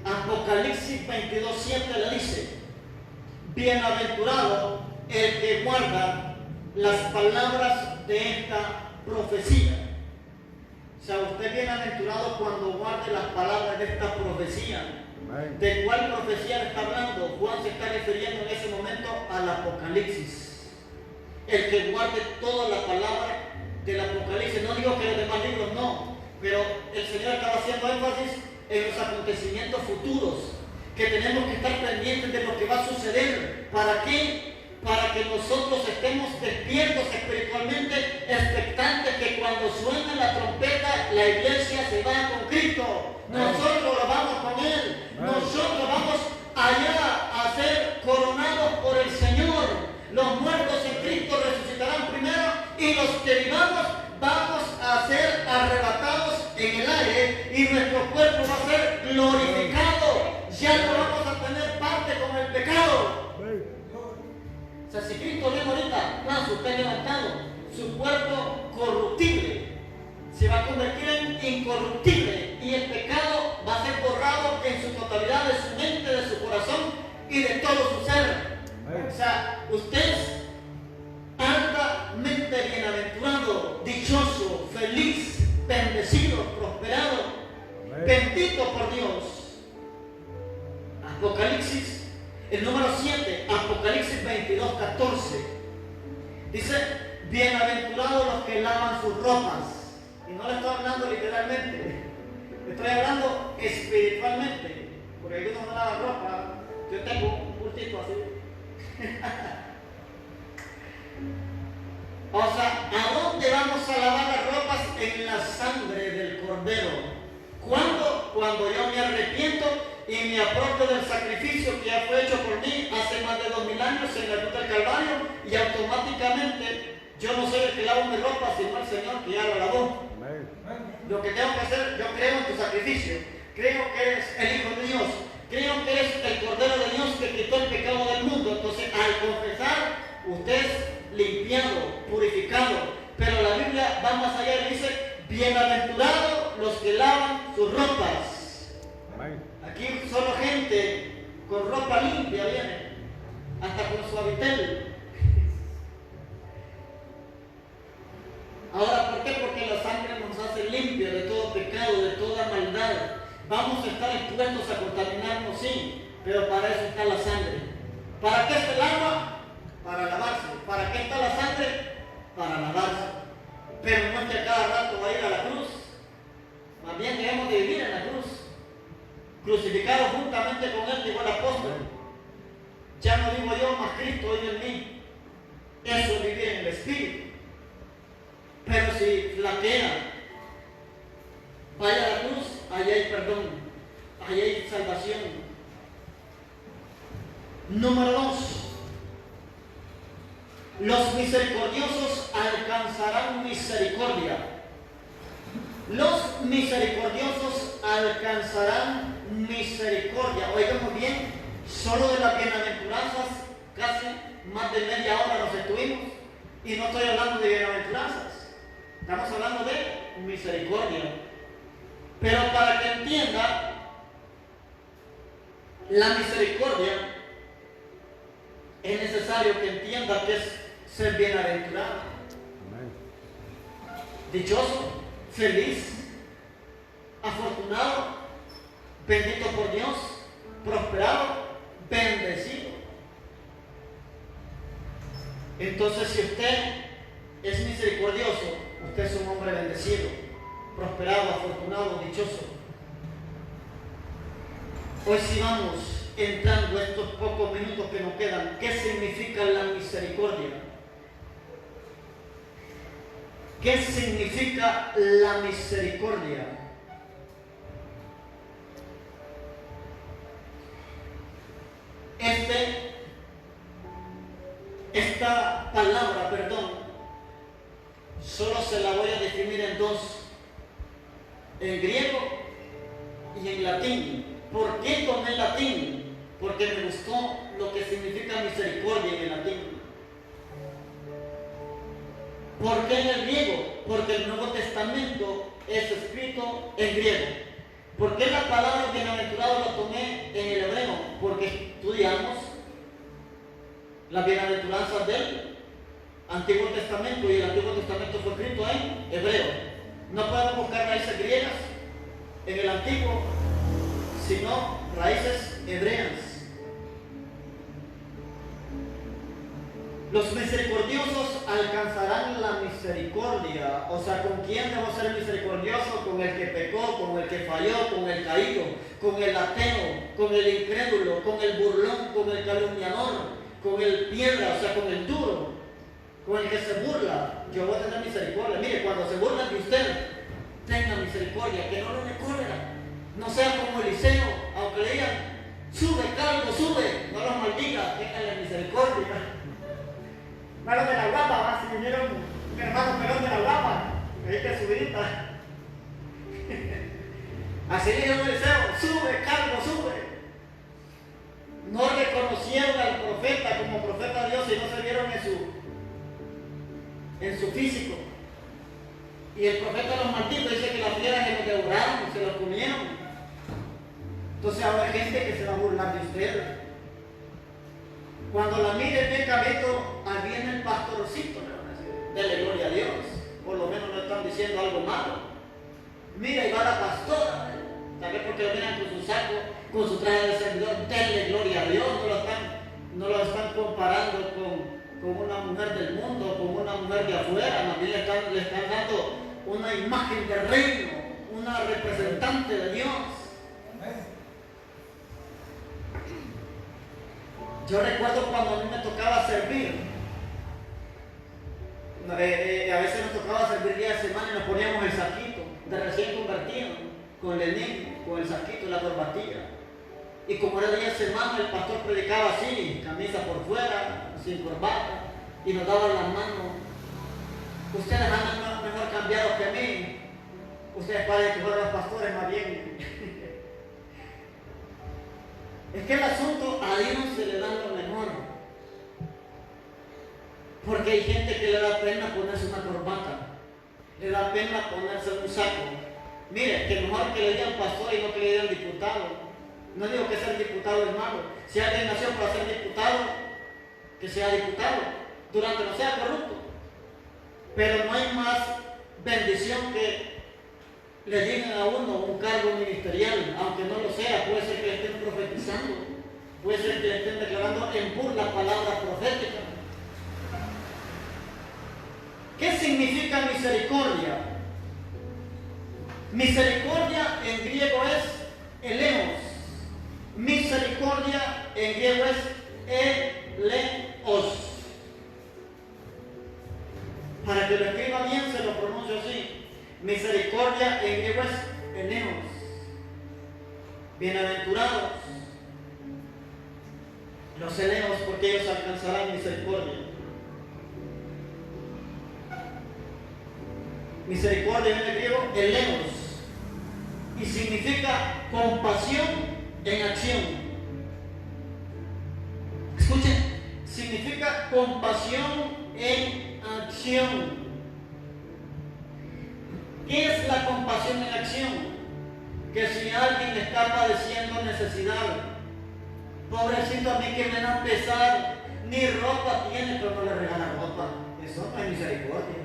Speaker 1: Apocalipsis 22:7 le dice: bienaventurado el que guarda las palabras de esta profecía. O sea, usted es bienaventurado cuando guarde las palabras de esta profecía. ¿De cuál profecía le está hablando? Juan se está refiriendo en ese momento al Apocalipsis. El que guarde toda la palabra del Apocalipsis. No digo que los demás libros no, pero el Señor estaba haciendo énfasis en los acontecimientos futuros, que tenemos que estar pendientes de lo que va a suceder. ¿Para qué? Para que nosotros estemos despiertos espiritualmente, expectantes que cuando suene la trompeta, la iglesia se va con Cristo. Nosotros vamos con Él. Nosotros vamos allá a ser coronados por el Señor. Los muertos en Cristo resucitarán primero y los que vivamos vamos a ser arrebatados en el aire y nuestro cuerpo va a ser glorificado. Ya no vamos a tener parte con el pecado. O sea, si Cristo viene ahorita, usted es levantado, su cuerpo corruptible se va a convertir en incorruptible y el pecado va a ser borrado en su totalidad de su mente, de su corazón y de todo su ser. O sea, usted es altamente bienaventurado, dichoso, feliz, bendecido, prosperado, bendito por Dios. Apocalipsis, el número 7, Apocalipsis 22:14. Dice: bienaventurados los que lavan sus ropas. Y no le estoy hablando literalmente, le estoy hablando espiritualmente. Porque algunos no lavan ropa. Yo tengo un bultito así. O sea, ¿a dónde vamos a lavar las ropas? En la sangre del Cordero. ¿Cuándo? Cuando yo me arrepiento y me apropio del sacrificio que ya fue hecho por mí hace más de 2000 años en la cruz del Calvario, y automáticamente yo no soy el que lavo mi ropa, sino el Señor que ya la lavó.
Speaker 2: Amén.
Speaker 1: Lo que tengo que hacer, yo creo en tu sacrificio, creo que eres el Hijo de Dios, creo que eres el Cordero de Dios que quitó el pecado del mundo. Entonces, al confesar, usted es limpiado, purificado. Pero la Biblia va más allá y dice: bienaventurados los que lavan sus ropas.
Speaker 2: Amén.
Speaker 1: Aquí solo gente con ropa limpia viene, hasta con su habitel. Ahora, ¿por qué? Porque la sangre nos hace limpios de todo pecado, de toda maldad. Vamos a estar expuestos a contaminarnos, sí, pero para eso está la sangre. ¿Para qué está el agua? Para lavarse. ¿Para qué está la sangre? Para lavarse. Pero no es que cada rato va a ir a la cruz. Más bien debemos de vivir en la cruz, crucificados juntamente con Él, dijo el apóstol. Ya no vivo yo, mas Cristo vive en mí. Eso es vivir en el Espíritu. Pero si flaquea, vaya a la cruz, allá hay perdón, allá hay salvación. Número 2. Los misericordiosos alcanzarán misericordia. Los misericordiosos alcanzarán misericordia. Oigamos bien, solo de las bienaventuranzas casi más de media hora nos estuvimos, y no estoy hablando de bienaventuranzas, estamos hablando de misericordia. Pero para que entienda la misericordia, es necesario que entienda que es ser bienaventurado,
Speaker 2: Amén.
Speaker 1: dichoso, feliz, afortunado, bendito por Dios, prosperado, bendecido. Entonces, si usted es misericordioso, usted es un hombre bendecido, prosperado, afortunado, dichoso. Hoy sí vamos entrando estos pocos minutos que nos quedan. ¿Qué significa la misericordia? ¿Qué significa la misericordia? Esta palabra, perdón, solo se la voy a definir en dos: en griego y en latín. ¿Por qué tomé el latín? Porque me gustó lo que significa misericordia en el latín. ¿Por qué en el griego? Porque el Nuevo Testamento es escrito en griego. ¿Por qué la palabra bienaventurado la tomé en el hebreo? Porque estudiamos las bienaventuranzas del Antiguo Testamento, y el Antiguo Testamento fue escrito en hebreo. No podemos buscar raíces griegas en el Antiguo, sino raíces hebreas. Los misericordiosos alcanzarán la misericordia. O sea, ¿con quién debo ser misericordioso? Con el que pecó, con el que falló, con el caído, con el ateo, con el incrédulo, con el burlón, con el calumniador, con el piedra, o sea, con el duro, con el que se burla. Yo voy a tener misericordia. Mire, cuando se burlan de usted, tenga misericordia, que no lo dé cólera. No sea como Eliseo, aunque le digan: sube, calvo, sube, no los maldiga, téngale misericordia. Pelón de la guapa, va, si vinieron mi hermano Pelón de la guapa, me dije subidita. Así le dijo Eliseo: sube, calvo, sube. No reconocieron al profeta como profeta de Dios y no se vieron en su físico. Y el profeta los maldijo, dice que las fieras se los devoraron, se los comieron. Entonces habrá gente que se va a burlar de ustedes. Cuando la miren bien cabito, ahí viene el pastorcito, le van a decir: dele gloria a Dios, por lo menos no están diciendo algo malo. Mira, y va la pastora, tal vez porque lo miran con su saco, con su traje de servidor, denle gloria a Dios. No lo están comparando con una mujer del mundo, con una mujer de afuera. Más bien le están dando una imagen del reino, una representante de Dios. Yo recuerdo cuando a mí me tocaba servir, A veces nos tocaba servir día de semana y nos poníamos el saquito de recién convertido, con el enigma, con el saquito y la corbatilla. Y como era día de semana, el pastor predicaba así, camisa por fuera, sin corbata, y nos daba las manos. Ustedes andan mejor cambiados que a mí. Ustedes parecen que fueron los pastores más bien. Es que el asunto a Dios se le da lo mejor. Porque hay gente que le da pena ponerse una corbata, le da pena ponerse un saco. Mire, que mejor que le digan pastor y no que le digan diputado. No digo que ser diputado es malo. Si alguien nació para ser diputado, que sea diputado, durante no sea corrupto. Pero no hay más bendición que le digan a uno un cargo ministerial, aunque no lo sea. Puede ser que le estén profetizando, puede ser que le estén declarando en burla palabra profética. ¿Qué significa misericordia? Misericordia en griego es eleos. Misericordia en griego es eleos. Para que lo escriba bien se lo pronuncio así. Misericordia en griego es eleos. Bienaventurados los eleos, porque ellos alcanzarán misericordia. Misericordia en el griego, eleos, y significa compasión en acción. Escuchen, significa compasión en acción. ¿Qué es la compasión en acción? Que si alguien está padeciendo necesidad, pobrecito, a mí que me da pesar, ni ropa tiene, pero no le regala ropa. Eso no es misericordia.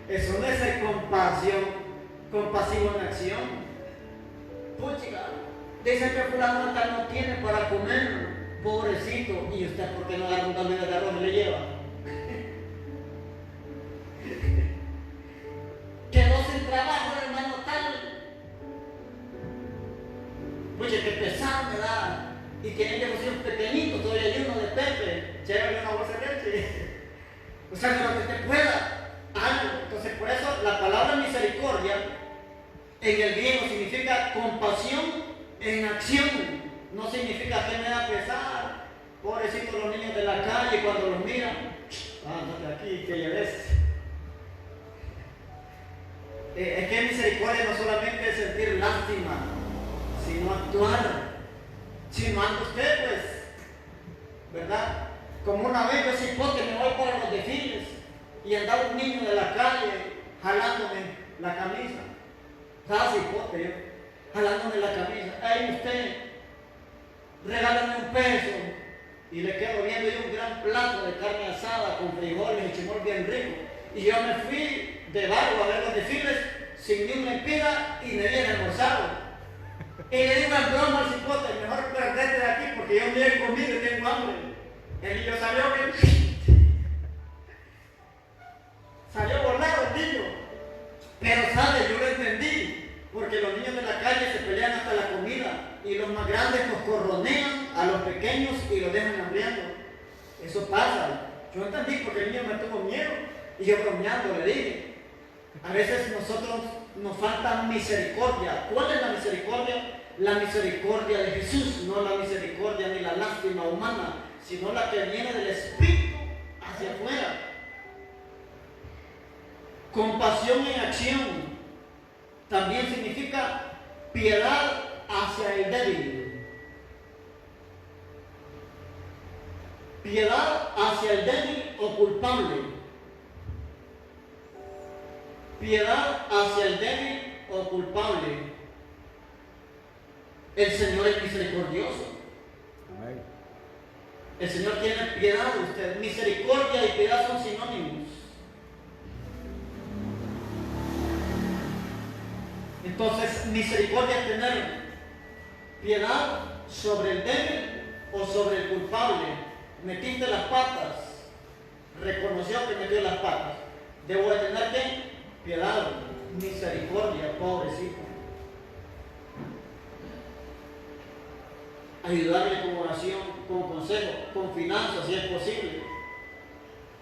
Speaker 1: Eso no es ser compasivo en acción. Puchica, dice que fulano tal no tiene para comer, pobrecito, y usted ¿por qué no agarra un tablero de arroz y le lleva? Quedó sin trabajo, hermano tal. Puchica, qué pesado me da. Y tienen que ser pequeñitos, todavía hay uno de Pepe, llévale una bolsa de leche. O sea, lo que te pueda. Algo. Entonces, por eso la palabra misericordia en el griego significa compasión en acción. No significa que me da pesar. Pobrecitos los niños de la calle cuando los miran. Ándate aquí, que lleves. Es que misericordia no solamente es sentir lástima, sino actuar. Si no anda usted, pues, ¿verdad? Como una vez yo cipote me voy para los desfiles y andaba un niño de la calle jalándome la camisa. Estaba cipote yo, jalándome la camisa. Ay, usted, regálame un peso. Y le quedo viendo yo un gran plato de carne asada con frijoles y chimol bien rico. Y yo me fui de barro a ver los desfiles sin ni una espina y me habían almorzado. Y le digo en broma al cipote, mejor perdete de aquí porque yo me he comido y tengo hambre. El niño salió volado el niño. Pero sabe, yo lo entendí, porque los niños de la calle se pelean hasta la comida y los más grandes los corronean a los pequeños y los dejan hambriando. Eso pasa. Yo entendí porque el niño me tuvo miedo y yo bromeando le dije. A veces nosotros nos falta misericordia. ¿Cuál es la misericordia? La misericordia de Jesús, no la misericordia ni la lástima humana, sino la que viene del Espíritu hacia afuera. Compasión en acción también significa piedad hacia el débil. Piedad hacia el débil o culpable. Piedad hacia el débil o culpable. El Señor es misericordioso.
Speaker 2: Amén.
Speaker 1: El Señor tiene piedad de usted. Misericordia y piedad son sinónimos. Entonces, misericordia es tener piedad sobre el débil o sobre el culpable. Metiste las patas, reconoció que metió las patas. Debo de tener ¿qué? Piedad, misericordia, pobrecito. Ayudarle con oración, con consejo, con finanzas si es posible.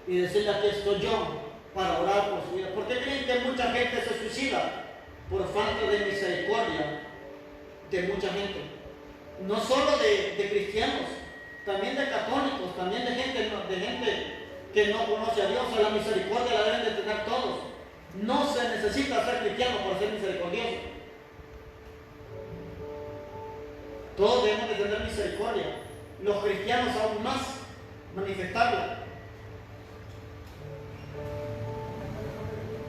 Speaker 1: y decirle: aquí estoy yo para orar por su vida. ¿Por qué creen que mucha gente se suicida? Por falta de misericordia de mucha gente. No solo de cristianos, también de católicos, también de gente que no conoce a Dios. O la misericordia la deben de tener todos. No se necesita ser cristiano para ser misericordioso. Todos debemos de tener misericordia. Los cristianos aún más manifestarla.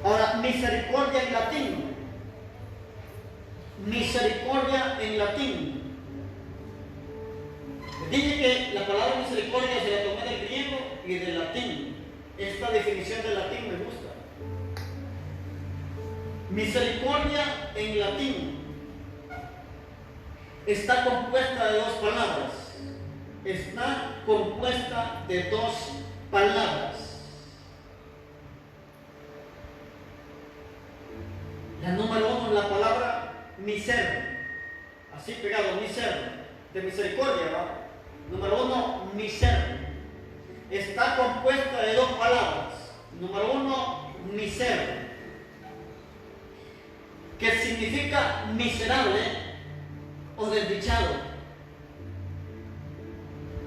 Speaker 1: Ahora, misericordia en latín. Misericordia en latín. Dije que la palabra misericordia se la tomé del griego y del latín. Esta definición del latín me gusta. Misericordia en latín está compuesta de dos palabras. Está compuesta de dos palabras. La número uno es la palabra miser. Así pegado, miser. De misericordia, ¿verdad? Número uno, miser. Está compuesta de dos palabras. Número uno, miser, que significa miserable o desdichado.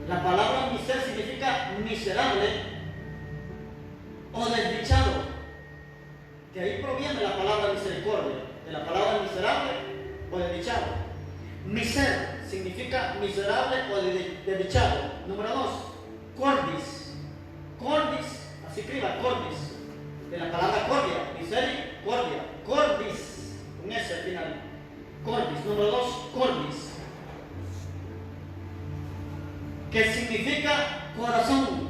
Speaker 1: La palabra miser significa miserable o desdichado. De ahí proviene la palabra misericordia, de la palabra miserable o desdichado. Miser significa miserable o desdichado. Número dos, cordis. Cordis, así escriba, cordis, de la palabra cordia, misericordia. Cordis, un S al final. Cordis, número dos, cordis, que significa corazón.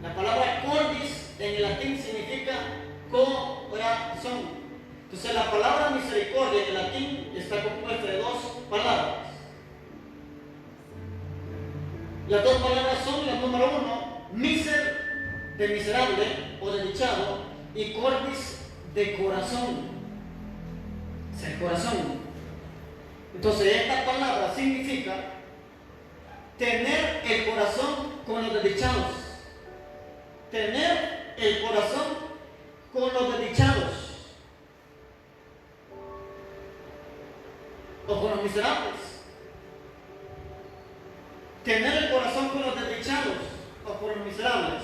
Speaker 1: La palabra cordis en el latín significa corazón. Entonces la palabra misericordia en el latín está compuesta de dos palabras. Las dos palabras son las número uno, miser, de miserable o desdichado, y cordis, de corazón. O sea, el corazón. Entonces esta palabra significa tener el corazón con los desdichados. Tener el corazón con los desdichados. O con los miserables. Tener el corazón con los desdichados o con los miserables.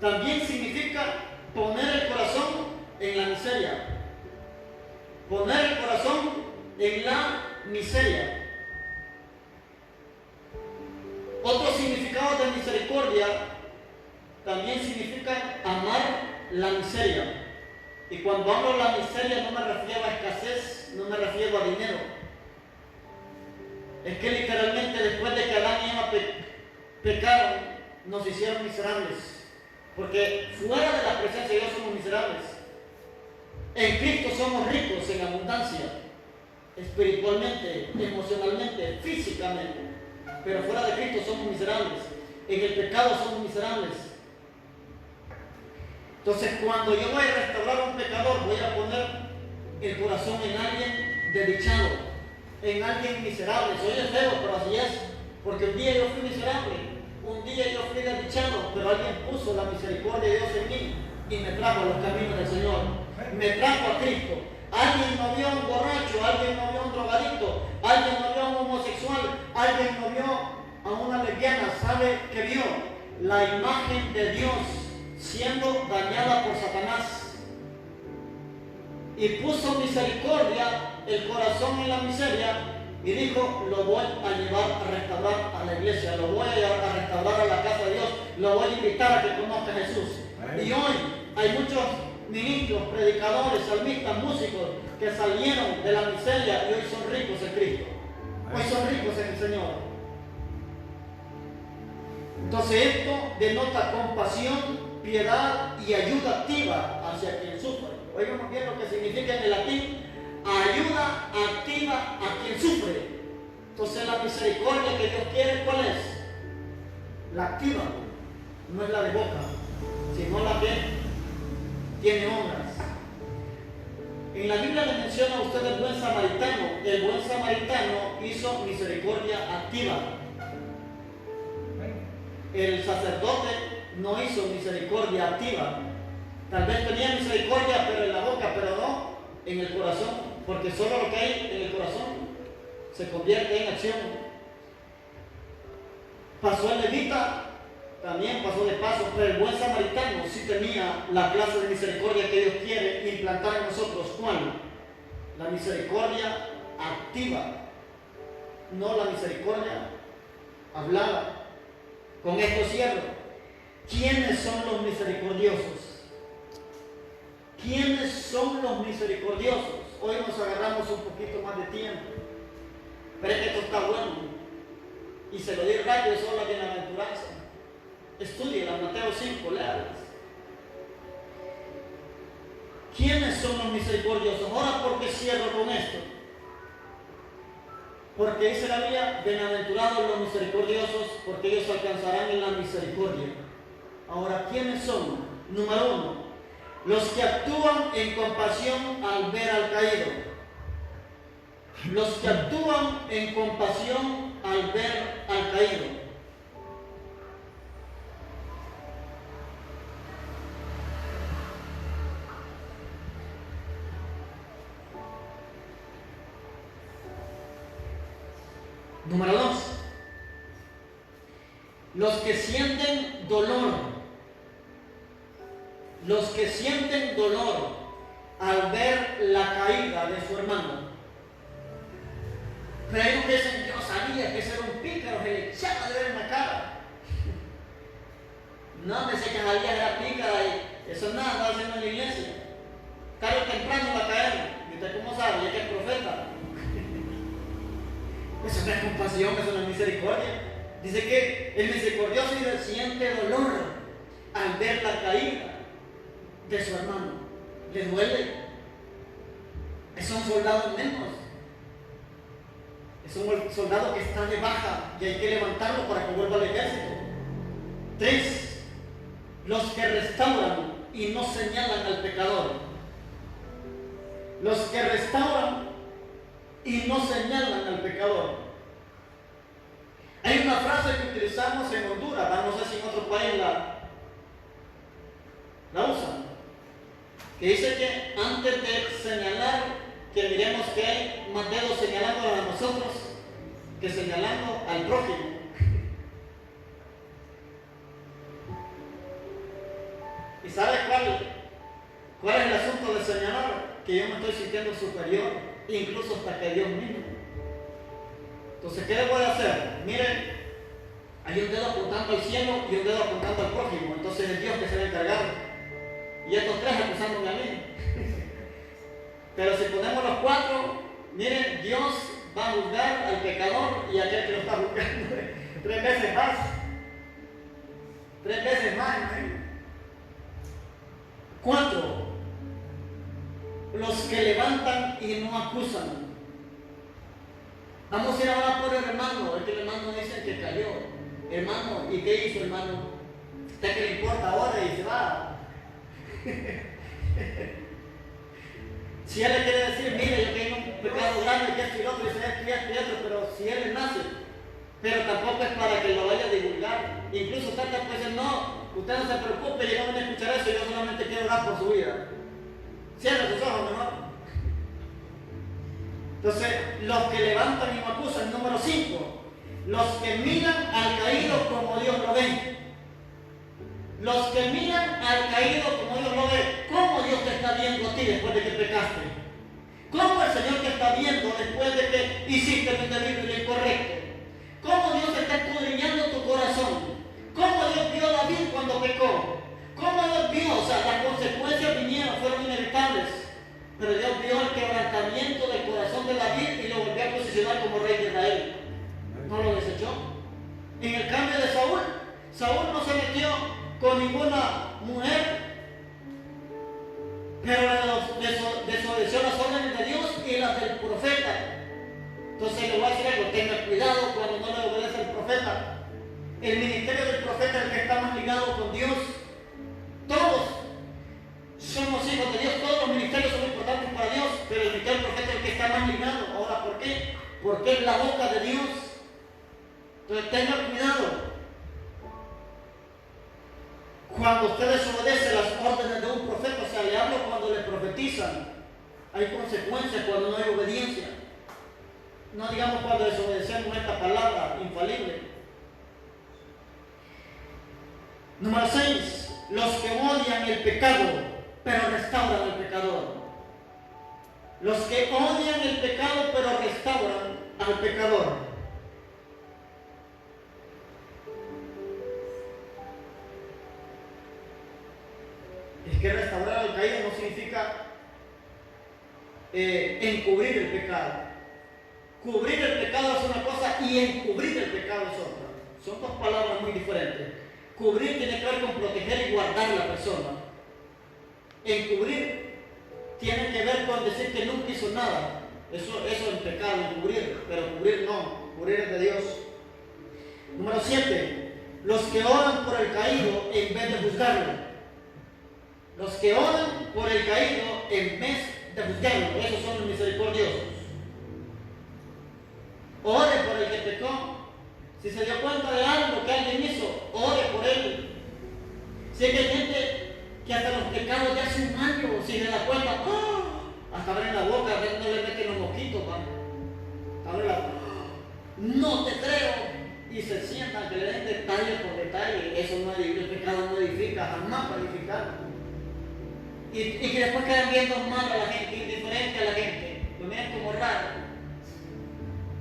Speaker 1: También significa poner el corazón en la miseria. Poner el corazón en la miseria. Otro significado de misericordia también significa amar la miseria. Y cuando hablo de la miseria no me refiero a escasez, no me refiero a dinero. Es que literalmente después de que Adán y Eva pecaron, nos hicieron miserables. Porque fuera de la presencia de Dios somos miserables. En Cristo somos ricos en abundancia, espiritualmente, emocionalmente, físicamente. Pero fuera de Cristo somos miserables. En el pecado somos miserables. Entonces, cuando yo voy a restaurar a un pecador, voy a poner el corazón en alguien desdichado, en alguien miserable. Soy feo, pero así es. Porque un día yo fui miserable, un día yo fui desdichado, pero alguien puso la misericordia de Dios en mí y me trajo a los caminos del Señor. Me trajo a Cristo. Alguien no vio a un borracho, alguien no vio a un drogadicto, alguien no vio a un homosexual, alguien no vio a una lesbiana. ¿Sabe qué vio? La imagen de Dios siendo dañada por Satanás. Y puso misericordia, el corazón en la miseria, y dijo: lo voy a llevar a restaurar a la iglesia, lo voy a llevar a restaurar a la casa de Dios, lo voy a invitar a que conozca a Jesús. Y hoy hay muchos ministros, predicadores, salmistas, músicos que salieron de la miseria y hoy son ricos en Cristo. Hoy son ricos en el Señor. Entonces esto denota compasión, piedad y ayuda activa hacia quien sufre. Oigamos bien lo que significa en el latín: ayuda activa a quien sufre. Entonces la misericordia que Dios quiere, ¿cuál es? La activa, no es la de boca, sino la que tiene obras. En la Biblia le menciona a usted el buen samaritano. El buen samaritano hizo misericordia activa. El sacerdote no hizo misericordia activa. Tal vez tenía misericordia pero en la boca, pero no en el corazón, porque solo lo que hay en el corazón se convierte en acción. Pasó el levita, también pasó de paso, pero el buen samaritano sí tenía la clase de misericordia que Dios quiere implantar en nosotros. ¿Cuál? La misericordia activa, no la misericordia hablada. Con esto cierro. ¿Quiénes son los misericordiosos? ¿Quiénes son los misericordiosos? Hoy nos agarramos un poquito más de tiempo, pero es que esto está bueno y se lo di rápido, son las bienaventuranzas. Estudien Mateo 5, léalas. ¿Quiénes son los misericordiosos? Ahora, ¿por qué cierro con esto? Porque dice la Biblia, bienaventurados los misericordiosos, porque ellos alcanzarán en la misericordia. Ahora, ¿quiénes son? Número 1, los que actúan en compasión al ver al caído. Los que actúan en compasión al ver al caído. Número 2, los que sienten dolor. Los que sienten dolor al ver la caída de su hermano. Pero hay unos que dicen, yo sabía que ese era un pícaro, se le echaba de ver en la cara. No, pensé que Jalías era pícara y eso nada, estaba haciendo en la iglesia. Tarde o temprano va a caer. ¿Y usted cómo sabe? Ya que es profeta. Eso no es compasión, eso no es misericordia. Dice que el misericordioso siente dolor al ver la caída de su hermano. Le duele. Es un soldado menos. Es un soldado que está de baja y hay que levantarlo para que vuelva al ejército. 3, los que restauran y no señalan al pecador. Los que restauran y no señalan al pecador. Hay una frase que utilizamos en Honduras, no sé si en otro país la usan, que dice que antes de señalar, que miremos que hay más dedos señalando a nosotros que señalando al prójimo. ¿Y sabe cuál es el asunto de señalar? Que yo me estoy sintiendo superior, incluso hasta que Dios mismo. Entonces, ¿qué le voy a hacer? Miren, hay un dedo apuntando al cielo y un dedo apuntando al prójimo. Entonces es Dios que se va a encargar. Y estos 3 acusándome a mí. Pero si ponemos los 4, miren, Dios va a juzgar al pecador y a aquel que lo está juzgando 3 veces más. 3 veces más. 4, los que levantan y no acusan. Vamos a ir ahora por el hermano, el hermano dice que cayó. Hermano, ¿y qué hizo, hermano? ¿Usted qué le importa ahora? Y se va. Si él le quiere decir, mire, yo tengo un pecado grande, que esto y lo otro, y esto y otro, pero si él le nace, pero tampoco es para que lo vaya a divulgar. Incluso usted puede decir, no, usted no se preocupe, yo no voy a escuchar eso, yo solamente quiero orar por su vida. Cierra sus ojos, mejor. Entonces, los que levantan y no acusan. Número 5, los que miran al caído como Dios lo ve. Los que miran al caído como Dios lo ve. ¿Cómo Dios te está viendo a ti después de que pecaste? ¿Cómo el Señor te está viendo después de que hiciste lo indebido y lo incorrecto? ¿Cómo Dios está escudriñando tu corazón? ¿Cómo Dios vio a David cuando pecó? ¿Cómo Dios vio? O sea, las consecuencias vinieron, fueron inevitables. Pero Dios vio el quebrantamiento del corazón de David y lo volvió a posicionar como rey de Israel. No lo desechó. En el cambio de Saúl, Saúl no se metió con ninguna mujer, pero desobedeció las órdenes de Dios y las del profeta. Entonces le voy a decir algo, tenga cuidado cuando no le obedece al profeta. El ministerio del profeta es el que está más ligado con Dios. Todos somos hijos de Dios, todos los ministerios son importantes para Dios, pero el ministerio del profeta es el que está más ligado. Ahora, ¿por qué? Porque es la boca de Dios. Entonces tenga cuidado. Cuando usted desobedece las órdenes de un profeta, o sea, le hablo cuando le profetizan, hay consecuencias cuando no hay obediencia. No digamos cuando desobedecemos esta palabra infalible. Número 6. Los que odian el pecado, pero restauran al pecador. Los que odian el pecado, pero restauran al pecador. Es que restaurar al caído no significa encubrir el pecado. Cubrir el pecado es una cosa y encubrir el pecado es otra. Son dos palabras muy diferentes. Cubrir tiene que ver con proteger y guardar a la persona. Encubrir tiene que ver con decir que nunca hizo nada. Eso es pecado, encubrir, pero cubrir no. Cubrir es de Dios. Número 7. Los que oran por el caído en vez de juzgarlo. Los que oran por el caído en vez de juzgarlo, esos son los misericordiosos. Ore por el que pecó. Si se dio cuenta de algo que alguien hizo, ore por él. Si hay gente que hasta los pecados de hace un año, si le da cuenta, hasta abren la boca, a veces no le meten los mosquitos, abre la boca, no te creo. Y se sientan que le den detalle por detalle. Eso no edifica, el pecado no edifica, jamás va a edificar. Y que después quedan viendo mal a la gente, indiferente a la gente, lo miran como raro.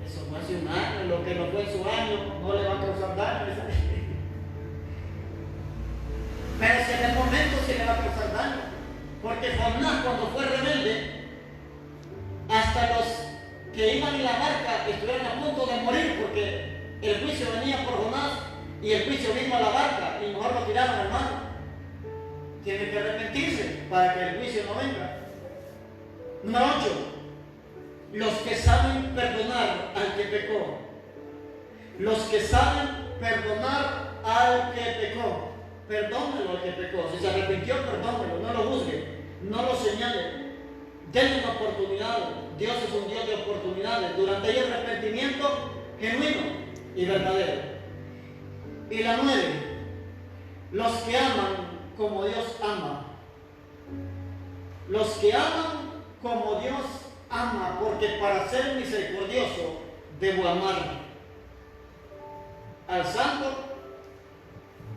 Speaker 1: Eso fue hace un año, lo que no fue en su año no le va a causar daño a esa gente. Pero si en el momento sí le va a causar daño, porque Jonás, cuando fue rebelde, hasta los que iban en la barca estuvieron a punto de morir, porque el juicio venía por Jonás y el juicio vino a la barca y mejor lo tiraron al mar. Tiene que arrepentirse para que el juicio no venga. Número 8. Los que saben perdonar al que pecó. Los que saben perdonar al que pecó. Perdónelo al que pecó. Si se arrepintió, perdónelo. No lo juzgue. No lo señale. Denle una oportunidad. Dios es un Dios de oportunidades. Durante el arrepentimiento genuino y verdadero. Y la 9. Los que aman como Dios ama. Los que aman como Dios ama, porque para ser misericordioso debo amar al santo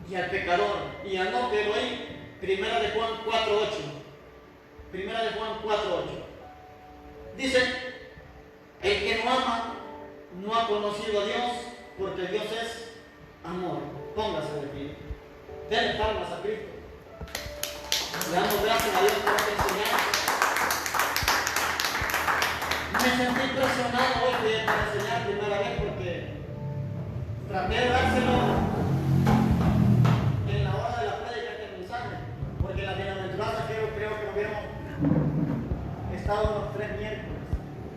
Speaker 1: y al pecador. Y anótelo ahí, Primera de Juan 4:8. Primera de Juan 4:8. Dice, el que no ama no ha conocido a Dios, porque Dios es amor. Póngase de pie. Denle palmas a Cristo. Le damos gracias a Dios por esta enseñanza. Me sentí impresionado hoy para enseñar primera vez porque traté de dárselo en la hora de la prédica este mensaje, porque la bienaventuranza creo que hubiéramos estado los 3 miércoles.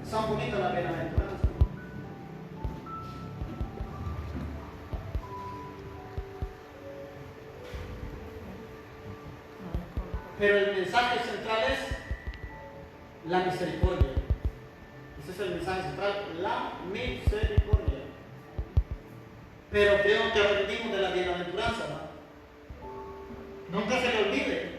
Speaker 1: Son bonitas las bienaventuranzas. Pero el mensaje central es la misericordia. Ese es el mensaje central, la misericordia. Pero creo que aprendimos de la bienaventuranza, ¿no? Nunca se le olvide